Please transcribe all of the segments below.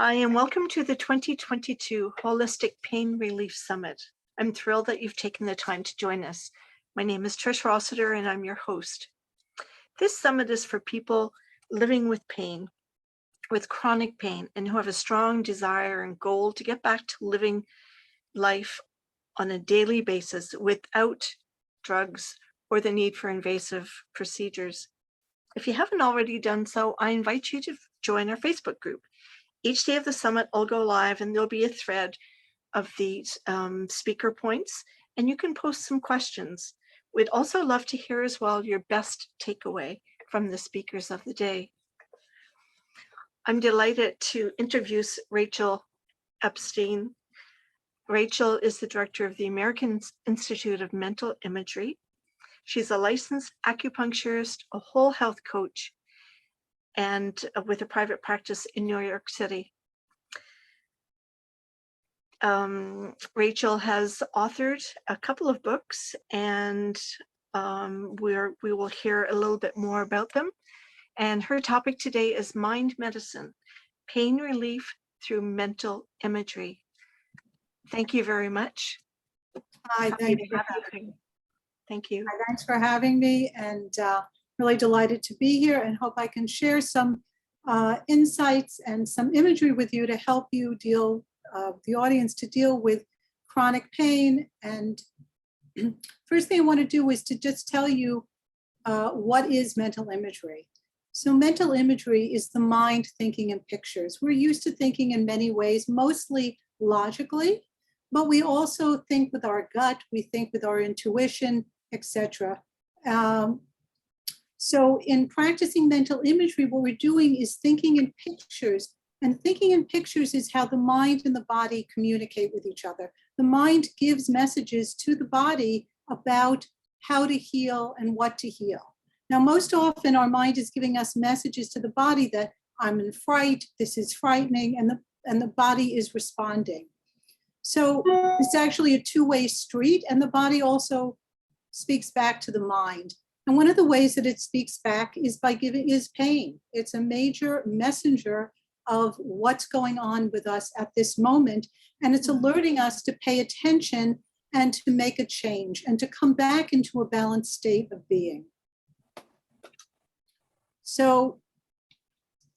Hi, and welcome to the 2022 Holistic Pain Relief Summit. I'm thrilled that you've taken the time to join us. My name is Trish Rossiter, and I'm your host. This summit is for people living with pain, with chronic pain, and who have a strong desire and goal to get back to living life on a daily basis without drugs or the need for invasive procedures. If you haven't already done so, I invite you to join our Facebook group. Each day of the summit, I'll go live and there'll be a thread of these speaker points, and you can post some questions. We'd also love to hear as well your best takeaway from the speakers of the day. I'm delighted to introduce Rachel Epstein. Rachel is the director of the American Institute of Mental Imagery. She's a licensed acupuncturist, a whole health coach, and with a private practice in New York City. Rachel has authored a couple of books, and we will hear a little bit more about them. And her topic today is mind medicine, pain relief through mental imagery. Thank you very much. Hi, thank you. Thank you. Hi, thanks for having me, and really delighted to be here, and hope I can share some insights and some imagery with you to help you deal, the audience to deal with chronic pain. And first thing I want to do is to just tell you what is mental imagery. So mental imagery is the mind thinking in pictures. We're used to thinking in many ways, mostly logically, but we also think with our gut, we think with our intuition, etc. So in practicing mental imagery, what we're doing is thinking in pictures, and thinking in pictures is how the mind and the body communicate with each other. The mind gives messages to the body about how to heal and what to heal. Now, most often our mind is giving us messages to the body that I'm in fright, this is frightening, and the body is responding. So it's actually a two-way street, and the body also speaks back to the mind. And one of the ways that it speaks back is by giving pain. It's a major messenger of what's going on with us at this moment. And it's alerting us to pay attention and to make a change and to come back into a balanced state of being. So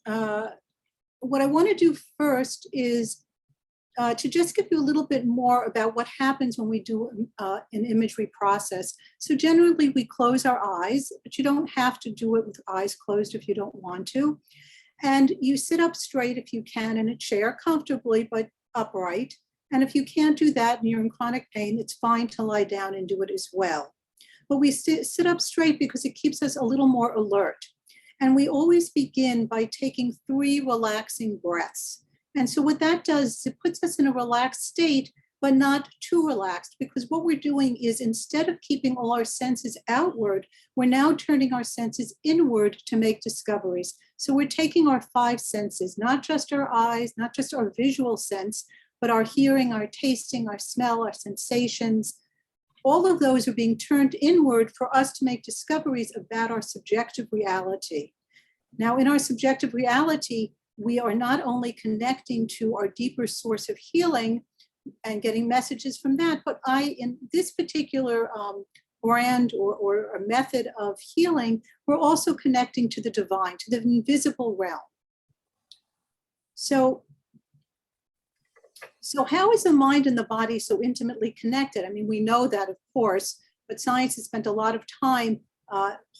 what I want to do first is to just give you a little bit more about what happens when we do an imagery process. So generally we close our eyes, but you don't have to do it with eyes closed if you don't want to. And you sit up straight if you can in a chair comfortably, but upright. And if you can't do that and you're in chronic pain, it's fine to lie down and do it as well. But we sit up straight because it keeps us a little more alert. And we always begin by taking 3 relaxing breaths. And so what that does is it puts us in a relaxed state, but not too relaxed, because what we're doing is instead of keeping all our senses outward, we're now turning our senses inward to make discoveries. So we're taking our 5 senses, not just our eyes, not just our visual sense, but our hearing, our tasting, our smell, our sensations. All of those are being turned inward for us to make discoveries about our subjective reality. Now, in our subjective reality, we are not only connecting to our deeper source of healing and getting messages from that, but in this particular brand or a method of healing, we're also connecting to the divine, to the invisible realm. So how is the mind and the body so intimately connected? I mean, we know that, of course, but science has spent a lot of time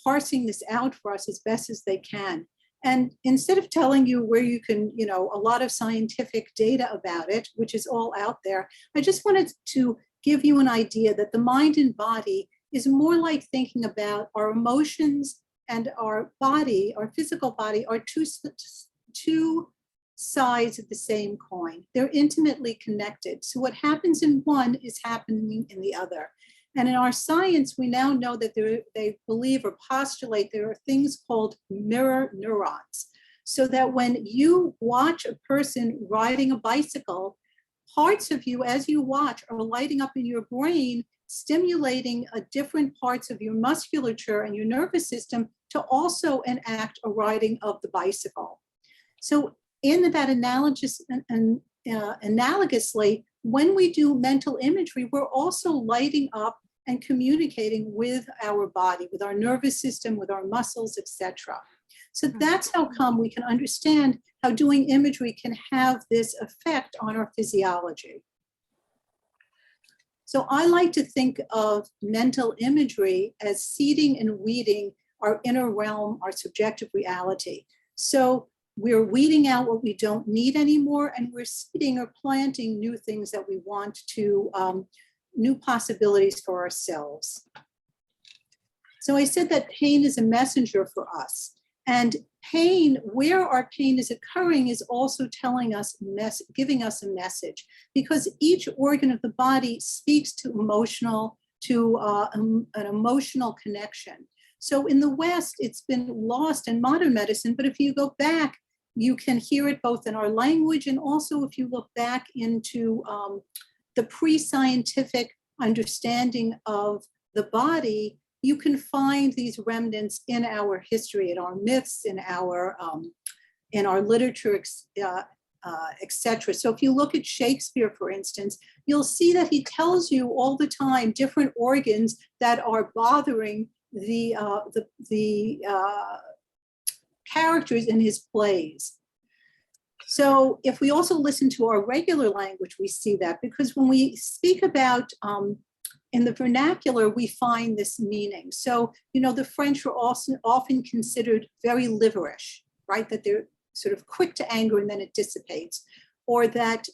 parsing this out for us as best as they can. And instead of telling you where you can, a lot of scientific data about it, which is all out there, I just wanted to give you an idea that the mind and body is more like thinking about our emotions and our body, our physical body, are two sides of the same coin. They're intimately connected. So what happens in one is happening in the other. And in our science, we now know that they believe or postulate there are things called mirror neurons. So that when you watch a person riding a bicycle, parts of you, as you watch, are lighting up in your brain, stimulating different parts of your musculature and your nervous system to also enact a riding of the bicycle. So in that analogously, when we do mental imagery, we're also lighting up and communicating with our body, with our nervous system, with our muscles, etc. So that's how come we can understand how doing imagery can have this effect on our physiology. So I like to think of mental imagery as seeding and weeding our inner realm, our subjective reality. So we're weeding out what we don't need anymore, and we're seeding or planting new things that we want to, new possibilities for ourselves. So I said that pain is a messenger for us. And pain, where our pain is occurring, is also telling us, giving us a message, because each organ of the body speaks to an emotional connection. So in the West, it's been lost in modern medicine, but if you go back, you can hear it both in our language, and also if you look back into the pre-scientific understanding of the body, you can find these remnants in our history, in our myths, in our literature, etc. So if you look at Shakespeare, for instance, you'll see that he tells you all the time different organs that are bothering the characters in his plays. So if we also listen to our regular language, we see that, because when we speak about in the vernacular, we find this meaning. So, you know, the French are also often considered very liverish, right? That they're sort of quick to anger and then it dissipates. Or that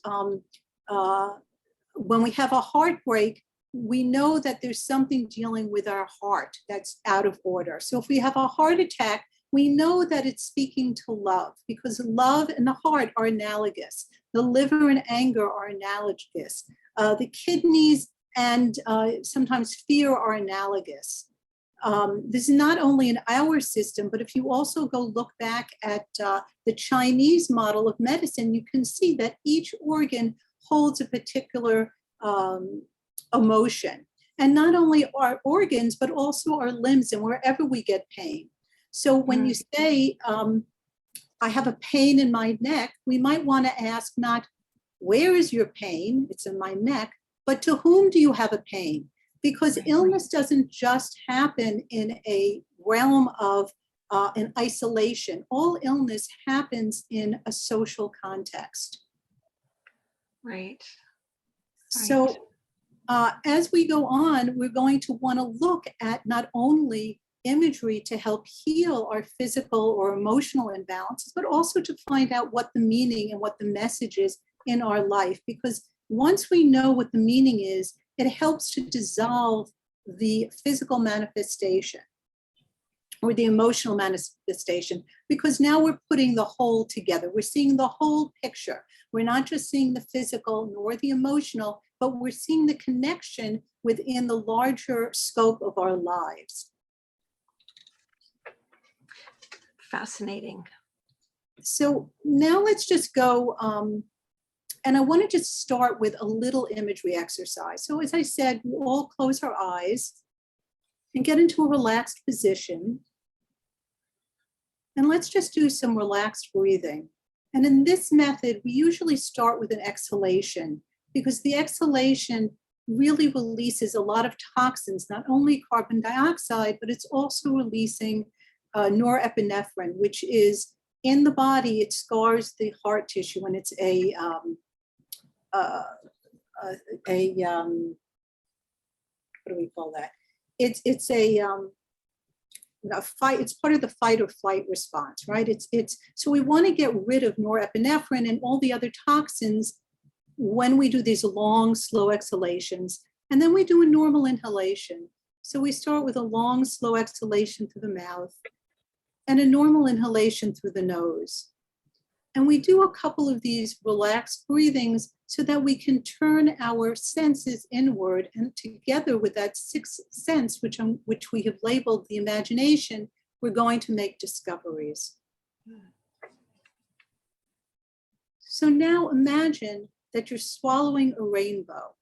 when we have a heartbreak, we know that there's something dealing with our heart that's out of order. So if we have a heart attack, we know that it's speaking to love, because love and the heart are analogous. The liver and anger are analogous. The kidneys and sometimes fear are analogous. This is not only in our system, but if you also go look back at the Chinese model of medicine, you can see that each organ holds a particular emotion. And not only our organs, but also our limbs and wherever we get pain. So when you say, I have a pain in my neck, we might want to ask not, where is your pain? It's in my neck. But to whom do you have a pain? Because illness doesn't just happen in a realm of an isolation. All illness happens in a social context. Right. So as we go on, we're going to want to look at not only imagery to help heal our physical or emotional imbalances, but also to find out what the meaning and what the message is in our life. Because once we know what the meaning is, it helps to dissolve the physical manifestation or the emotional manifestation, because now we're putting the whole together. We're seeing the whole picture. We're not just seeing the physical nor the emotional, but we're seeing the connection within the larger scope of our lives. Fascinating. So now let's just go, and I want to just start with a little imagery exercise. So as I said, we all close our eyes and get into a relaxed position. And let's just do some relaxed breathing. And in this method, we usually start with an exhalation, because the exhalation really releases a lot of toxins, not only carbon dioxide, but it's also releasing norepinephrine, which is in the body, it scars the heart tissue, and it's what do we call that? It's a fight. It's part of the fight or flight response, right? So we want to get rid of norepinephrine and all the other toxins when we do these long, slow exhalations, and then we do a normal inhalation. So we start with a long, slow exhalation through the mouth and a normal inhalation through the nose. And we do a couple of these relaxed breathings so that we can turn our senses inward, and together with that sixth sense, which we have labeled the imagination, we're going to make discoveries. So now imagine that you're swallowing a rainbow.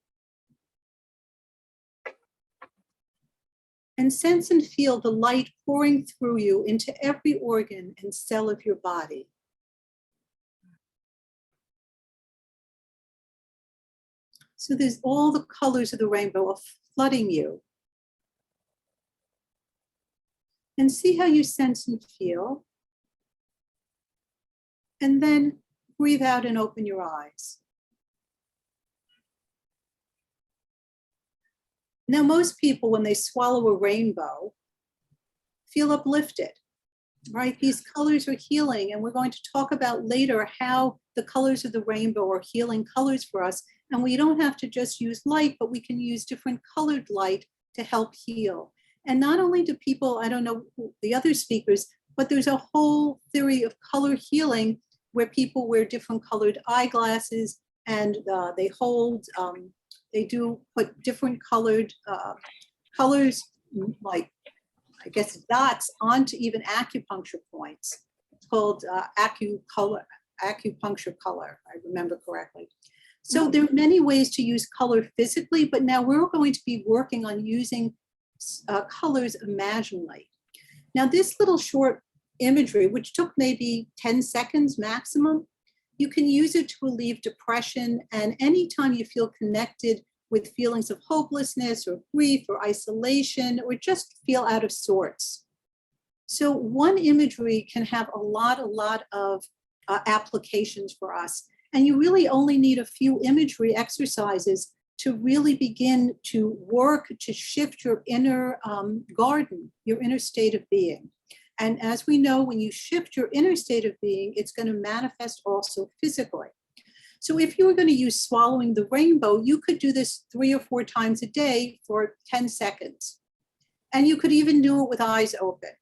And sense and feel the light pouring through you into every organ and cell of your body. So there's all the colors of the rainbow are flooding you. And see how you sense and feel. And then breathe out and open your eyes. Now, most people, when they swallow a rainbow, feel uplifted, right? These colors are healing, and we're going to talk about later how the colors of the rainbow are healing colors for us. And we don't have to just use light, but we can use different colored light to help heal. And not only do people, I don't know the other speakers, but there's a whole theory of color healing where people wear different colored eyeglasses and they do put different colored colors, like, I guess, dots onto even acupuncture points. It's called acupuncture color, I remember correctly. So there are many ways to use color physically, but now we're going to be working on using colors imaginally. Now, this little short imagery, which took maybe 10 seconds maximum, you can use it to relieve depression, and anytime you feel connected with feelings of hopelessness or grief or isolation, or just feel out of sorts. So one imagery can have a lot of applications for us. And you really only need a few imagery exercises to really begin to work to shift your inner garden, your inner state of being. And as we know, when you shift your inner state of being, it's going to manifest also physically. So if you were going to use swallowing the rainbow, you could do this 3 or 4 times a day for 10 seconds. And you could even do it with eyes open.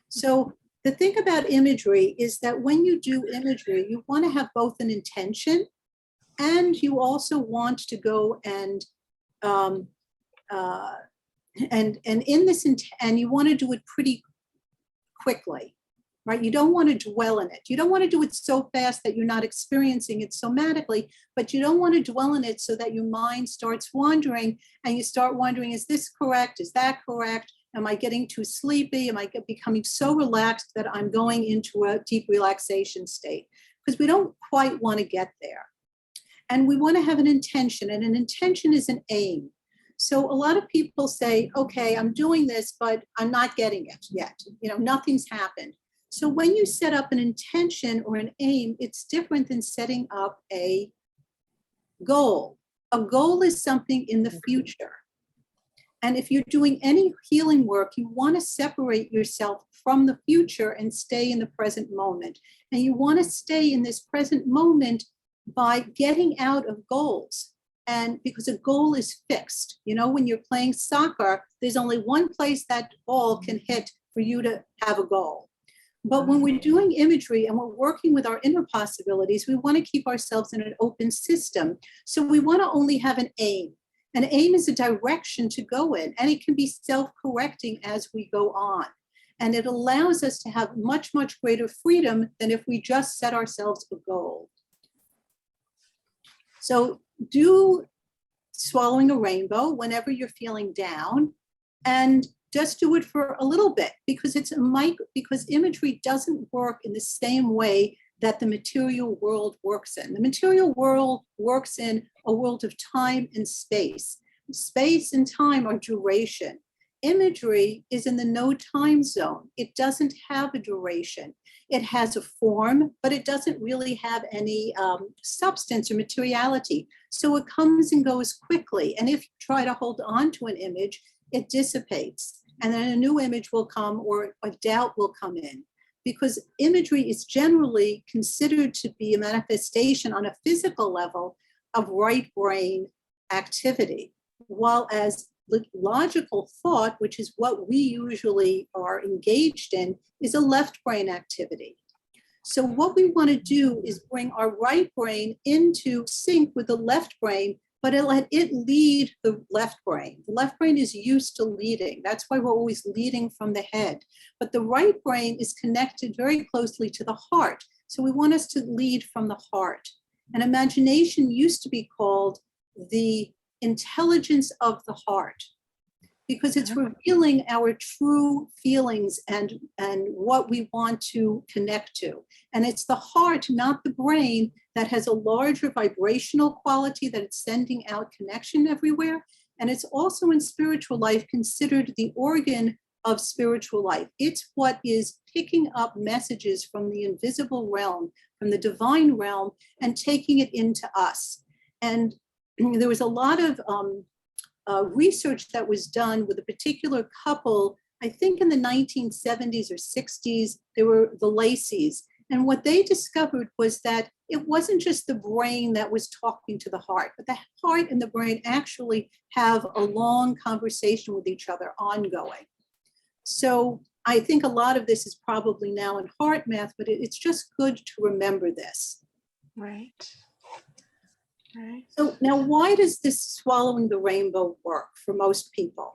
So the thing about imagery is that when you do imagery, you want to have both an intention, and you also want to go and in this, and you want to do it pretty quickly, right? You don't want to dwell in it. You don't want to do it so fast that you're not experiencing it somatically, but you don't want to dwell in it so that your mind starts wandering and you start wondering, is this correct? Is that correct? Am I getting too sleepy? Am I becoming so relaxed that I'm going into a deep relaxation state? Because we don't quite want to get there. And we want to have an intention, and an intention is an aim. So a lot of people say, okay, I'm doing this, but I'm not getting it yet. Nothing's happened. So when you set up an intention or an aim, it's different than setting up a goal. A goal is something in the future. And if you're doing any healing work, you want to separate yourself from the future and stay in the present moment. And you want to stay in this present moment by getting out of goals. And because a goal is fixed, when you're playing soccer, there's only one place that ball can hit for you to have a goal. But when we're doing imagery and we're working with our inner possibilities, we want to keep ourselves in an open system. So we want to only have an aim. An aim is a direction to go in, and it can be self-correcting as we go on. And it allows us to have much, much greater freedom than if we just set ourselves a goal. So do swallowing a rainbow whenever you're feeling down, and just do it for a little bit, because because imagery doesn't work in the same way that the material world works in. The material world works in a world of time and space. Space and time are duration. Imagery is in the no time zone. It doesn't have a duration. It has a form, but it doesn't really have any substance or materiality. So it comes and goes quickly. And if you try to hold on to an image, it dissipates. And then a new image will come, or a doubt will come in. Because imagery is generally considered to be a manifestation on a physical level of right brain activity, while as logical thought, which is what we usually are engaged in, is a left brain activity. So what we want to do is bring our right brain into sync with the left brain, but let it lead the left brain. The left brain is used to leading. That's why we're always leading from the head. But the right brain is connected very closely to the heart. So we want us to lead from the heart. And imagination used to be called the intelligence of the heart, because it's revealing our true feelings and what we want to connect to. And it's the heart, not the brain, that has a larger vibrational quality, that it's sending out connection everywhere. And it's also in spiritual life considered the organ of spiritual life. It's what is picking up messages from the invisible realm, from the divine realm, and taking it into us. And there was a lot of research that was done with a particular couple, I think in the 1970s or 60s. They were the Lacey's. And what they discovered was that it wasn't just the brain that was talking to the heart, but the heart and the brain actually have a long conversation with each other ongoing. So I think a lot of this is probably now in heart math, but it's just good to remember this. Right. Right. So now, why does this swallowing the rainbow work for most people?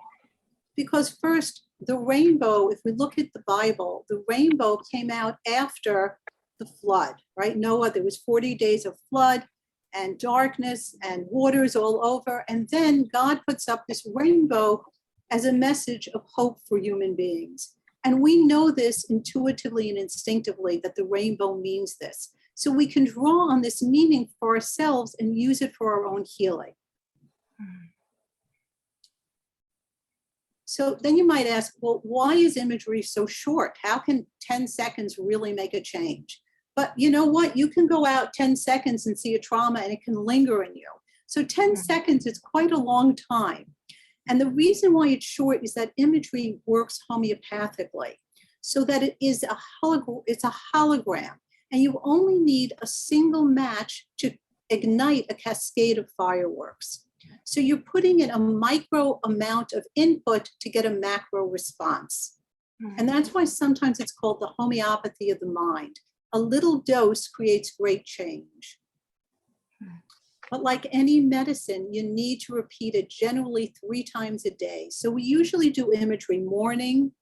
Because first, the rainbow, if we look at the Bible, the rainbow came out after the flood, right? Noah, there was 40 days of flood and darkness and waters all over. And then God puts up this rainbow as a message of hope for human beings. And we know this intuitively and instinctively, that the rainbow means this. So we can draw on this meaning for ourselves and use it for our own healing. So then you might ask, well, why is imagery so short? How can 10 seconds really make a change? But you know what? You can go out 10 seconds and see a trauma and it can linger in you. So 10 seconds is quite a long time. And the reason why it's short is that imagery works homeopathically, so that it's a hologram. And you only need a single match to ignite a cascade of fireworks. So you're putting in a micro amount of input to get a macro response. And that's why sometimes it's called the homeopathy of the mind. A little dose creates great change. But like any medicine, you need to repeat it generally 3 times a day. So we usually do imagery morning,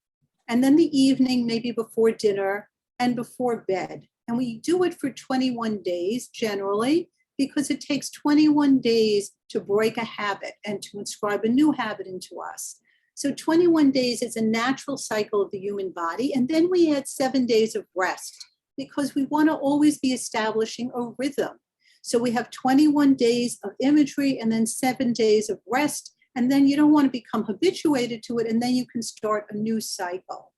and then the evening, maybe before dinner and before bed. And we do it for 21 days generally, because it takes 21 days to break a habit and to inscribe a new habit into us. So 21 days is a natural cycle of the human body. And then we add 7 days of rest, because we want to always be establishing a rhythm. So we have 21 days of imagery and then 7 days of rest. And then you don't want to become habituated to it. And then you can start a new cycle.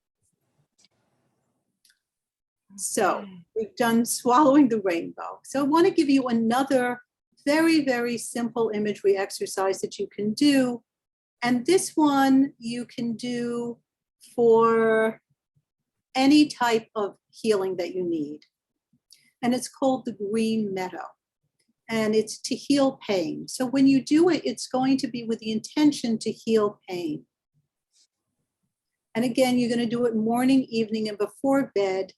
So we've done swallowing the rainbow. So I want to give you another very, very simple imagery exercise that you can do. And this one you can do for any type of healing that you need. And it's called the green meadow. And it's to heal pain. So when you do it, it's going to be with the intention to heal pain. And again, you're going to do it morning, evening, and before bed.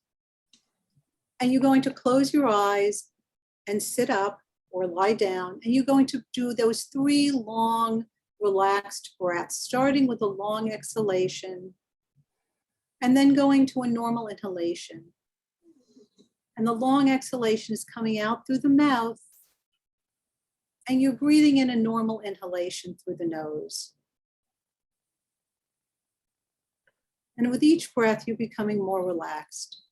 And you're going to close your eyes and sit up or lie down. And you're going to do those 3 long, relaxed breaths, starting with a long exhalation and then going to a normal inhalation. And the long exhalation is coming out through the mouth. And you're breathing in a normal inhalation through the nose. And with each breath, you're becoming more relaxed.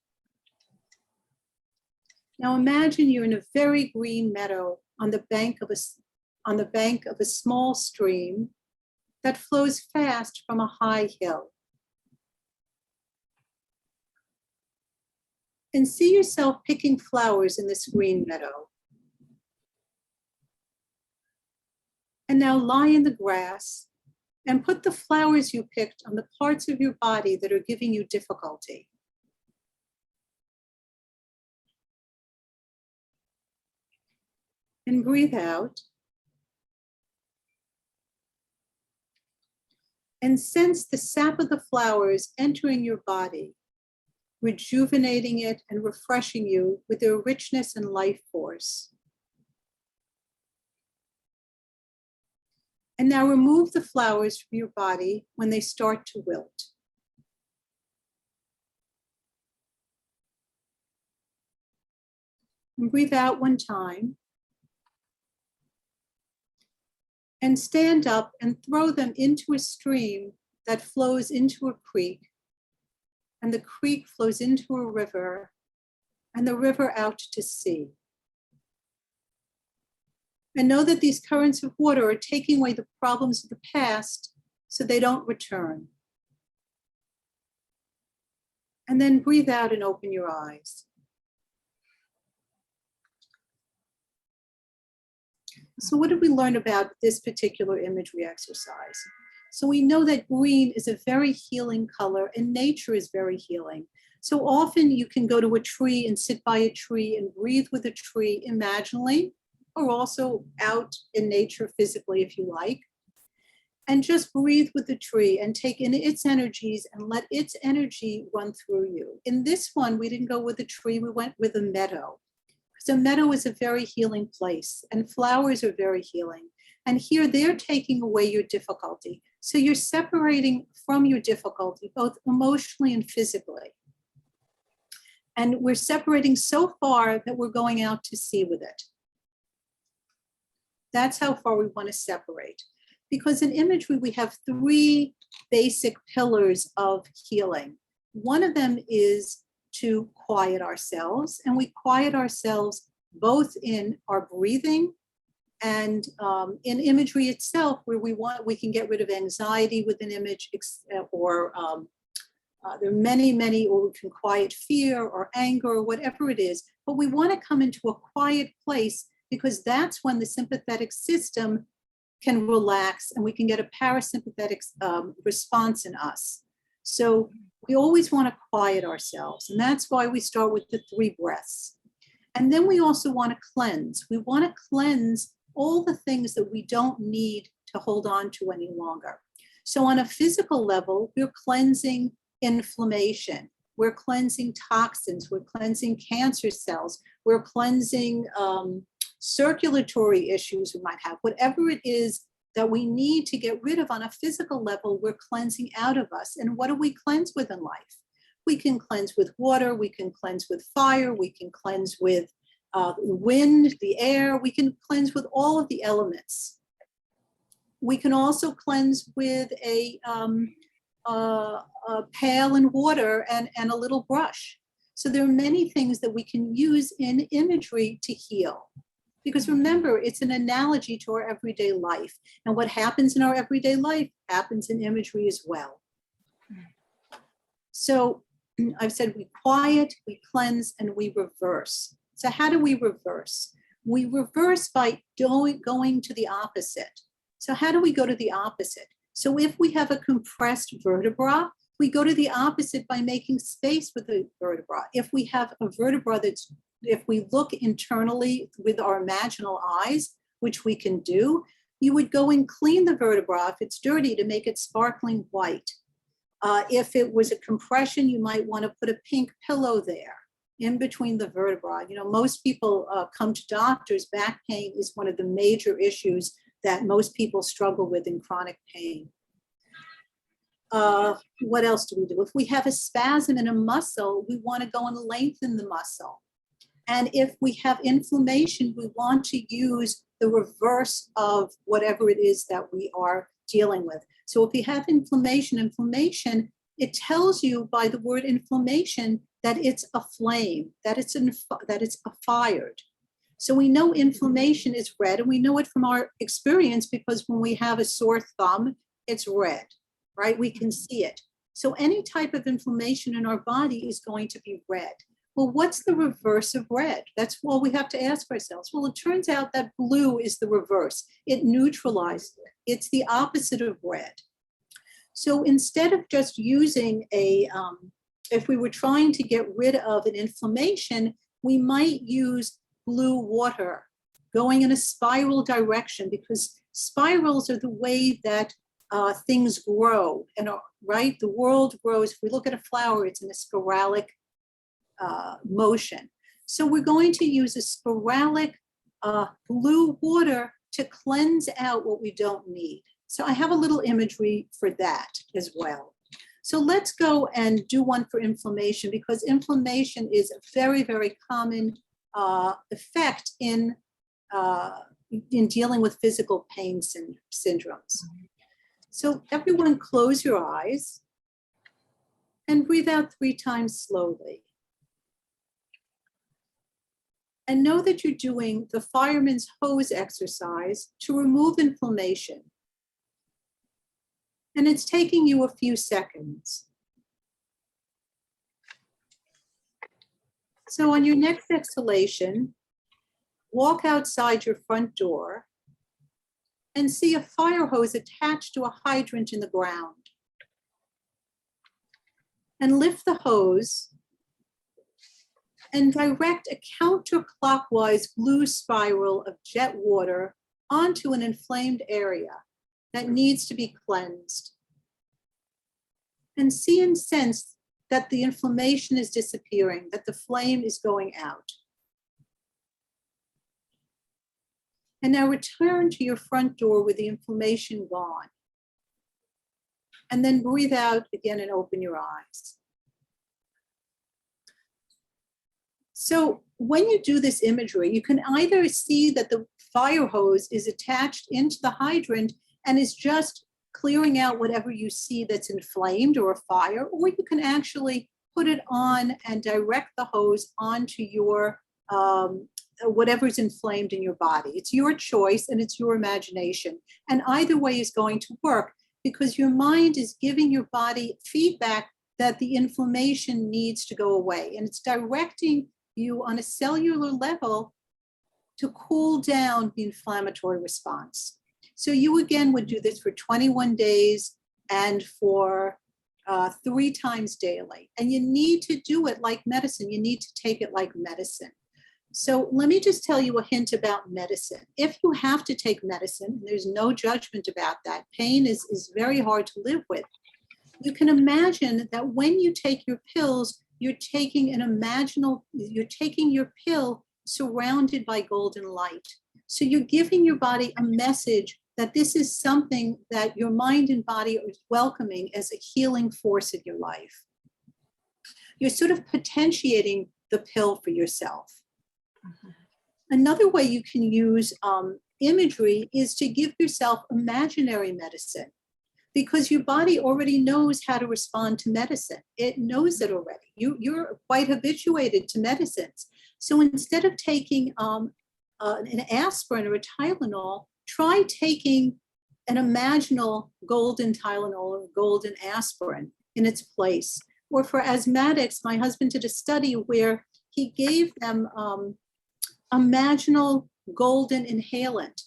Now imagine you're in a very green meadow on the bank of a small stream that flows fast from a high hill. And see yourself picking flowers in this green meadow. And now lie in the grass and put the flowers you picked on the parts of your body that are giving you difficulty. And breathe out. And sense the sap of the flowers entering your body, rejuvenating it and refreshing you with their richness and life force. And now remove the flowers from your body when they start to wilt. And breathe out 1 time. And stand up and throw them into a stream that flows into a creek. And the creek flows into a river, and the river out to sea. And know that these currents of water are taking away the problems of the past so they don't return. And then breathe out and open your eyes. So what did we learn about this particular imagery exercise? So we know that green is a very healing color and nature is very healing. So often you can go to a tree and sit by a tree and breathe with a tree imaginally, or also out in nature physically if you like. And just breathe with the tree and take in its energies and let its energy run through you. In this one, we didn't go with a tree, we went with a meadow. So meadow is a very healing place and flowers are very healing. And here they're taking away your difficulty. So you're separating from your difficulty, both emotionally and physically. And we're separating so far that we're going out to sea with it. That's how far we want to separate. Because in imagery, we have three basic pillars of healing. One of them is to quiet ourselves, and we quiet ourselves both in our breathing and in imagery itself, where we can get rid of anxiety with an image, or there are many, or we can quiet fear or anger or whatever it is. But we want to come into a quiet place because that's when the sympathetic system can relax and we can get a parasympathetic response in us. So we always want to quiet ourselves. And that's why we start with the 3 breaths. And then we also want to cleanse. We want to cleanse all the things that we don't need to hold on to any longer. So on a physical level, we're cleansing inflammation. We're cleansing toxins. We're cleansing cancer cells. We're cleansing circulatory issues we might have. Whatever it is that we need to get rid of on a physical level, we're cleansing out of us. And what do we cleanse with in life? We can cleanse with water, we can cleanse with fire, we can cleanse with wind, the air, we can cleanse with all of the elements. We can also cleanse with a pail and water and a little brush. So there are many things that we can use in imagery to heal. Because remember, it's an analogy to our everyday life. And what happens in our everyday life happens in imagery as well. So I've said we quiet, we cleanse, and we reverse. So how do we reverse? We reverse by going to the opposite. So how do we go to the opposite? So if we have a compressed vertebra, we go to the opposite by making space with the vertebra. If we have a vertebra if we look internally with our imaginal eyes, which we can do, you would go and clean the vertebra if it's dirty to make it sparkling white. If it was a compression, you might want to put a pink pillow there in between the vertebra. You know, most people come to doctors. Back pain is one of the major issues that most people struggle with in chronic pain. What else do we do? If we have a spasm in a muscle, we want to go and lengthen the muscle. And if we have inflammation, we want to use the reverse of whatever it is that we are dealing with. So if we have inflammation, it tells you by the word inflammation that it's a flame, that it's a fired. So we know inflammation is red, and we know it from our experience because when we have a sore thumb, it's red, right? We can see it. So any type of inflammation in our body is going to be red. Well, what's the reverse of red? That's all we have to ask ourselves. Well, it turns out that blue is the reverse. It neutralizes it. It's the opposite of red. So instead of just using if we were trying to get rid of an inflammation, we might use blue water going in a spiral direction, because spirals are the way that things grow. And right, the world grows. If we look at a flower, it's in a spiralic motion. So we're going to use a spiralic blue water to cleanse out what we don't need. So I have a little imagery for that as well. So let's go and do one for inflammation, because inflammation is a very, very common effect in dealing with physical pain syndromes. So everyone close your eyes and breathe out 3 times slowly. And know that you're doing the fireman's hose exercise to remove inflammation. And it's taking you a few seconds. So on your next exhalation, walk outside your front door and see a fire hose attached to a hydrant in the ground. And lift the hose and direct a counterclockwise blue spiral of jet water onto an inflamed area that needs to be cleansed. And see and sense that the inflammation is disappearing, that the flame is going out. And now return to your front door with the inflammation gone. And then breathe out again and open your eyes. So when you do this imagery, you can either see that the fire hose is attached into the hydrant and is just clearing out whatever you see that's inflamed or a fire, or you can actually put it on and direct the hose onto your whatever's inflamed in your body. It's your choice and it's your imagination. And either way is going to work because your mind is giving your body feedback that the inflammation needs to go away. And it's directing you on a cellular level to cool down the inflammatory response. So you again would do this for 21 days and for 3 times daily. And you need to do it like medicine. You need to take it like medicine. So let me just tell you a hint about medicine. If you have to take medicine, there's no judgment about that. Pain is very hard to live with. You can imagine that when you take your pills, you're taking your pill surrounded by golden light. So you're giving your body a message that this is something that your mind and body are welcoming as a healing force in your life. You're sort of potentiating the pill for yourself. Mm-hmm. Another way you can use imagery is to give yourself imaginary medicine, because your body already knows how to respond to medicine. It knows it already. You're quite habituated to medicines. So instead of taking an aspirin or a Tylenol, try taking an imaginal golden Tylenol or golden aspirin in its place. Or for asthmatics, my husband did a study where he gave them imaginal golden inhalant.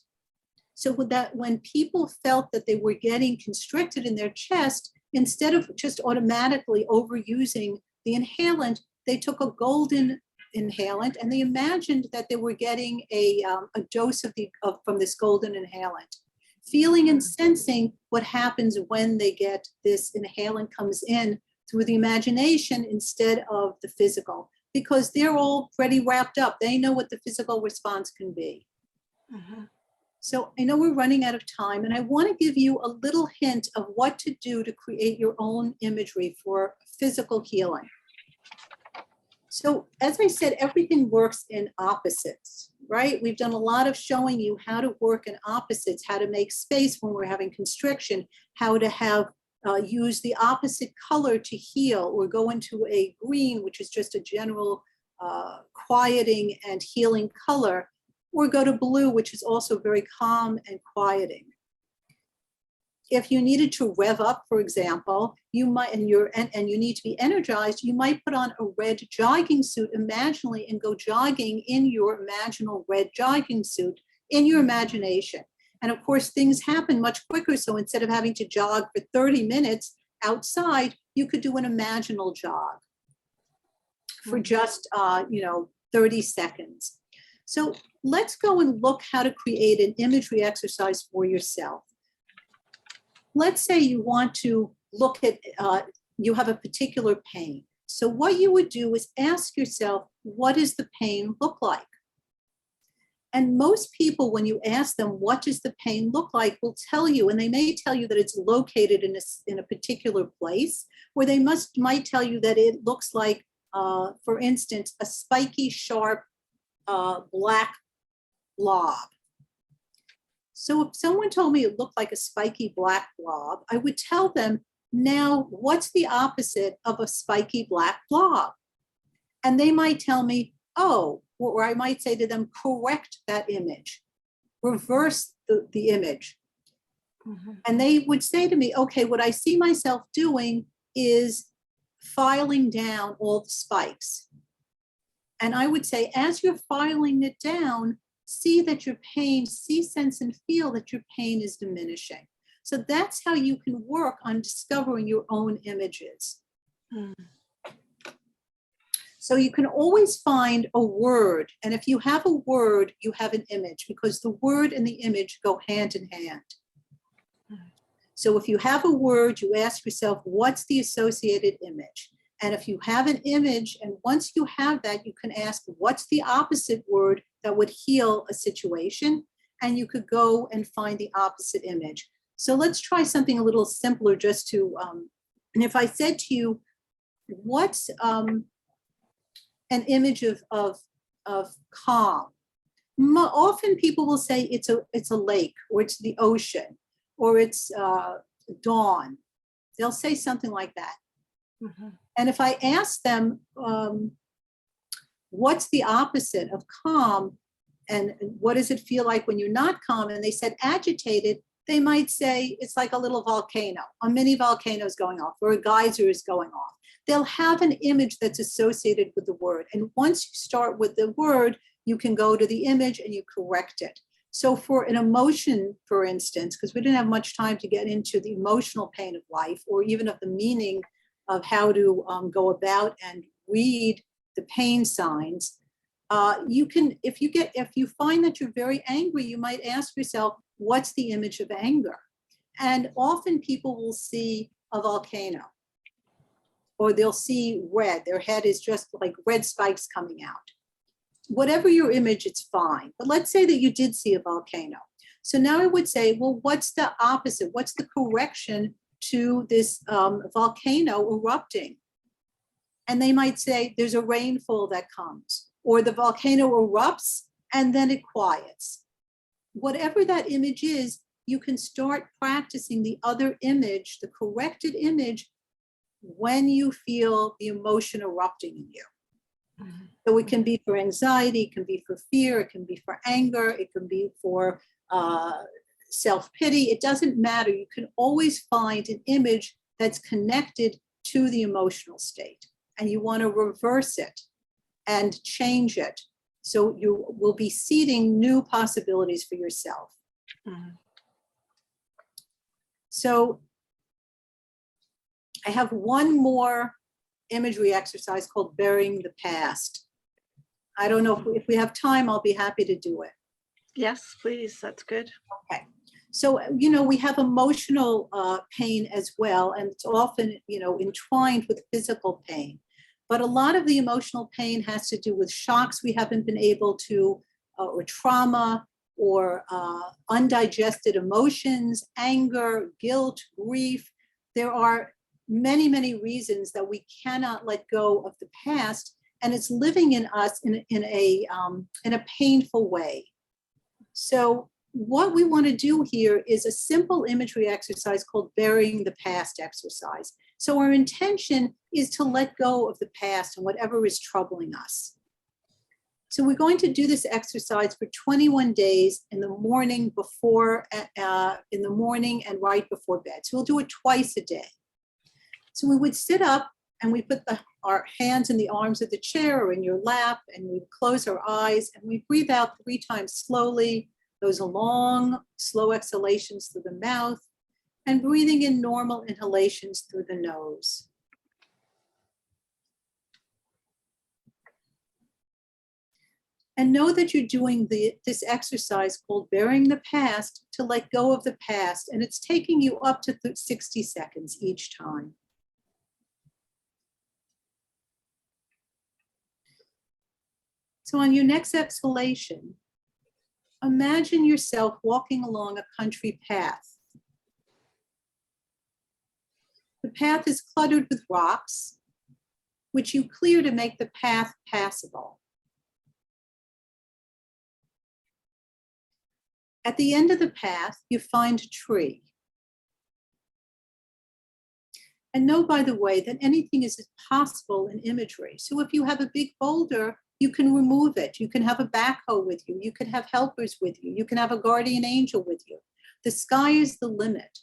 So that when people felt that they were getting constricted in their chest, instead of just automatically overusing the inhalant, they took a golden inhalant and they imagined that they were getting a dose from this golden inhalant, feeling and sensing what happens when they get this inhalant comes in through the imagination instead of the physical, because they're already wrapped up. They know what the physical response can be. Mm-hmm. So I know we're running out of time, and I want to give you a little hint of what to do to create your own imagery for physical healing. So as I said, everything works in opposites, right? We've done a lot of showing you how to work in opposites, how to make space when we're having constriction, how to have use the opposite color to heal, or go into a green, which is just a general quieting and healing color, or go to blue, which is also very calm and quieting. If you needed to rev up, for example, you might, and you need to be energized, you might put on a red jogging suit imaginally and go jogging in your imaginal red jogging suit in your imagination. And of course, things happen much quicker. So instead of having to jog for 30 minutes outside, you could do an imaginal jog for just 30 seconds. So let's go and look how to create an imagery exercise for yourself. Let's say you want to look at, you have a particular pain. So what you would do is ask yourself, what does the pain look like? And most people, when you ask them, what does the pain look like, will tell you, and they may tell you that it's located in a particular place, or they might tell you that it looks like, for instance, a spiky, sharp, black blob. So if someone told me it looked like a spiky black blob, I would tell them, now what's the opposite of a spiky black blob? And they might tell me, oh, or I might say to them, correct that image, reverse the image. And they would say to me, okay, what I see myself doing is filing down all the spikes. And I would say, as you're filing it down, see that your pain, see, sense, and feel that your pain is diminishing. So that's how you can work on discovering your own images. So you can always find a word. And if you have a word, you have an image, because the word and the image go hand in hand. So if you have a word, you ask yourself, what's the associated image? And if you have an image, and once you have that, you can ask, what's the opposite word that would heal a situation? And you could go and find the opposite image. So let's try something a little simpler just to, and if I said to you, what's an image of calm? Often people will say it's a lake, or it's the ocean, or it's dawn. They'll say something like that. And if I ask them, what's the opposite of calm, and what does it feel like when you're not calm? And they said agitated, they might say it's like a little volcano, a mini volcano is going off, or a geyser is going off. They'll have an image that's associated with the word. And once you start with the word, you can go to the image and you correct it. So for an emotion, for instance, because we didn't have much time to get into the emotional pain of life, or even of the meaning of how to go about and read the pain signs, you can, if you find that you're very angry, you might ask yourself, what's the image of anger? And often people will see a volcano, or they'll see red. Their head is just like red spikes coming out. Whatever your image, it's fine. But let's say that you did see a volcano. So now I would say, well, what's the opposite? What's the correction to this volcano erupting? And they might say there's a rainfall that comes, or the volcano erupts and then it quiets. Whatever that image is, you can start practicing the other image, the corrected image, when you feel the emotion erupting in you. So it can be for anxiety, it can be for fear, it can be for anger, it can be for self-pity. It doesn't matter. You can always find an image that's connected to the emotional state, and you want to reverse it and change it. So you will be seeding new possibilities for yourself. So I have one more imagery exercise called burying the past. I don't know if we have time, I'll be happy to do it. Yes, please. That's good. Okay. So, we have emotional pain as well, and it's often, entwined with physical pain. But a lot of the emotional pain has to do with shocks we haven't been able to, or trauma, or undigested emotions, anger, guilt, grief. There are many, many reasons that we cannot let go of the past, and it's living in us in a painful way. So what we want to do here is a simple imagery exercise called burying the past exercise. So our intention is to let go of the past and whatever is troubling us. So we're going to do this exercise for 21 days in the morning and right before bed. So we'll do it twice a day. So we would sit up and we put our hands in the arms of the chair or in your lap, and we close our eyes and we breathe out 3 times slowly, those long, slow exhalations through the mouth, and breathing in normal inhalations through the nose. And know that you're doing this exercise called burying the past to let go of the past, and it's taking you up to 60 seconds each time. So on your next exhalation, imagine yourself walking along a country path. The path is cluttered with rocks, which you clear to make the path passable. At the end of the path, you find a tree. And know, by the way, that anything is possible in imagery. So if you have a big boulder, You can remove it. You can have a backhoe with you. You can have helpers with you. You can have a guardian angel with you. The sky is the limit,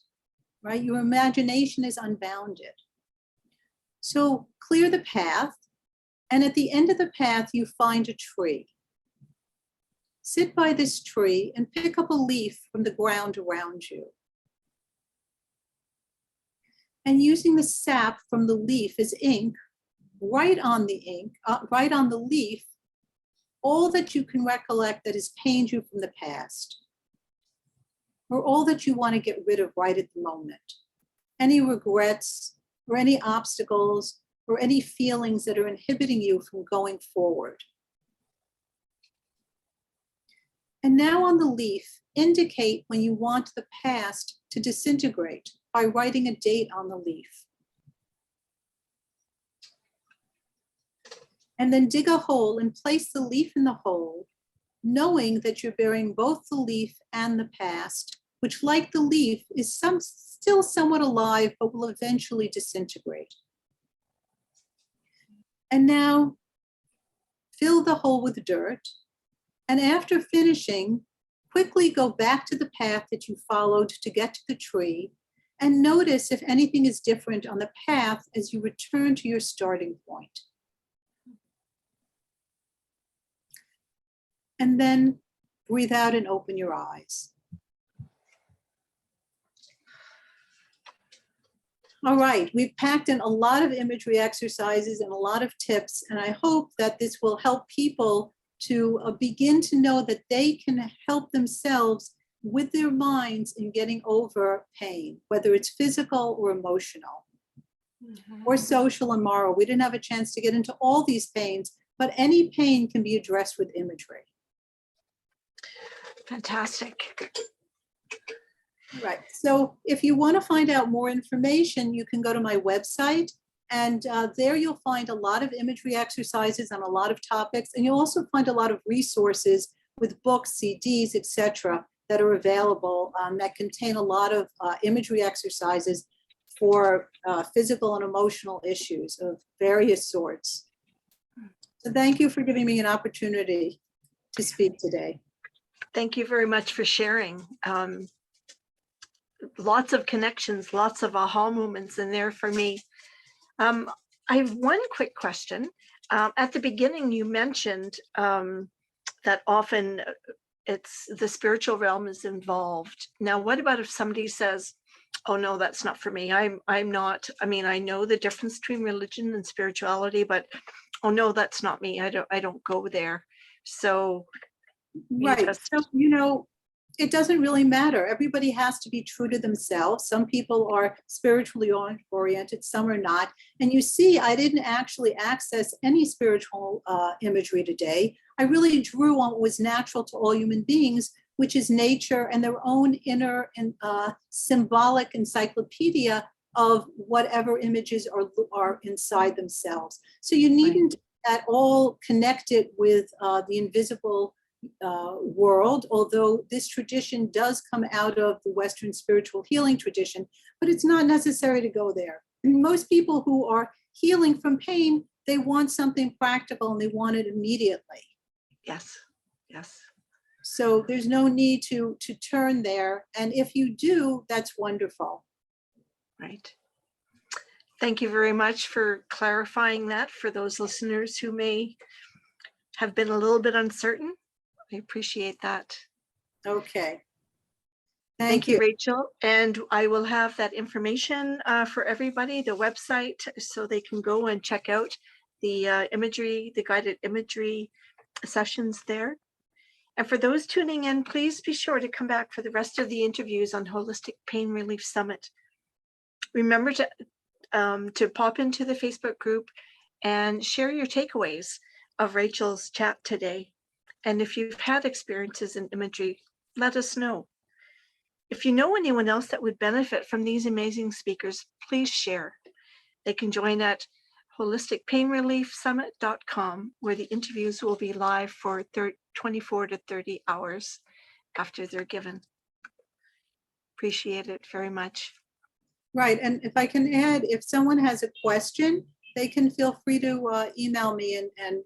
right? Your imagination is unbounded. So clear the path, and at the end of the path, you find a tree. Sit by this tree and pick up a leaf from the ground around you. And using the sap from the leaf as ink, write on the write on the leaf all that you can recollect that has pained you from the past, or all that you want to get rid of right at the moment. Any regrets, or any obstacles, or any feelings that are inhibiting you from going forward. And now on the leaf, indicate when you want the past to disintegrate by writing a date on the leaf. And then dig a hole and place the leaf in the hole, knowing that you're burying both the leaf and the past, which, like the leaf, is still somewhat alive, but will eventually disintegrate. And now fill the hole with dirt. And after finishing, quickly go back to the path that you followed to get to the tree, and notice if anything is different on the path as you return to your starting point. And then breathe out and open your eyes. All right, we've packed in a lot of imagery exercises and a lot of tips, and I hope that this will help people to begin to know that they can help themselves with their minds in getting over pain, whether it's physical or emotional, or social and moral. We didn't have a chance to get into all these pains, but any pain can be addressed with imagery. Fantastic. Right. So if you want to find out more information, you can go to my website, and there you'll find a lot of imagery exercises on a lot of topics. And you'll also find a lot of resources with books, CDs, etc., that are available that contain a lot of imagery exercises for physical and emotional issues of various sorts. So thank you for giving me an opportunity to speak today. Thank you very much for sharing. Lots of connections, lots of aha moments in there for me. I have one quick question. At the beginning, you mentioned that often it's the spiritual realm is involved. Now, what about if somebody says, oh no, that's not for me. I'm not, I mean, I know the difference between religion and spirituality, but oh no, that's not me. I don't go there. So right. So, you know, it doesn't really matter. Everybody has to be true to themselves. Some people are spiritually oriented, some are not. And you see, I didn't actually access any spiritual imagery today. I really drew on what was natural to all human beings, which is nature and their own inner and symbolic encyclopedia of whatever images are inside themselves. So you needn't at all connect it with the invisible world, although this tradition does come out of the Western spiritual healing tradition, but it's not necessary to go there. And most people who are healing from pain, they want something practical and they want it immediately. Yes, yes. So there's no need to turn there. And if you do, that's wonderful. Right. Thank you very much for clarifying that for those listeners who may have been a little bit uncertain. I appreciate that. Okay. Thank you, Rachel. And I will have that information for everybody, the website, so they can go and check out the imagery, the guided imagery sessions there. And for those tuning in, please be sure to come back for the rest of the interviews on Holistic Pain Relief Summit. Remember to pop into the Facebook group and share your takeaways of Rachel's chat today. And if you've had experiences in imagery, let us know. If you know anyone else that would benefit from these amazing speakers, please share. They can join at holisticpainreliefsummit.com, where the interviews will be live for 24 to 30 hours after they're given. Appreciate it very much. Right, and if I can add, if someone has a question, they can feel free to email me and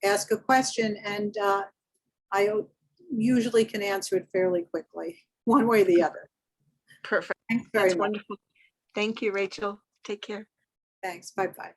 ask a question, and I usually can answer it fairly quickly, one way or the other. Perfect. Thanks very That's much. wonderful. Thank you, Rachel. Take care. Thanks. Bye-bye.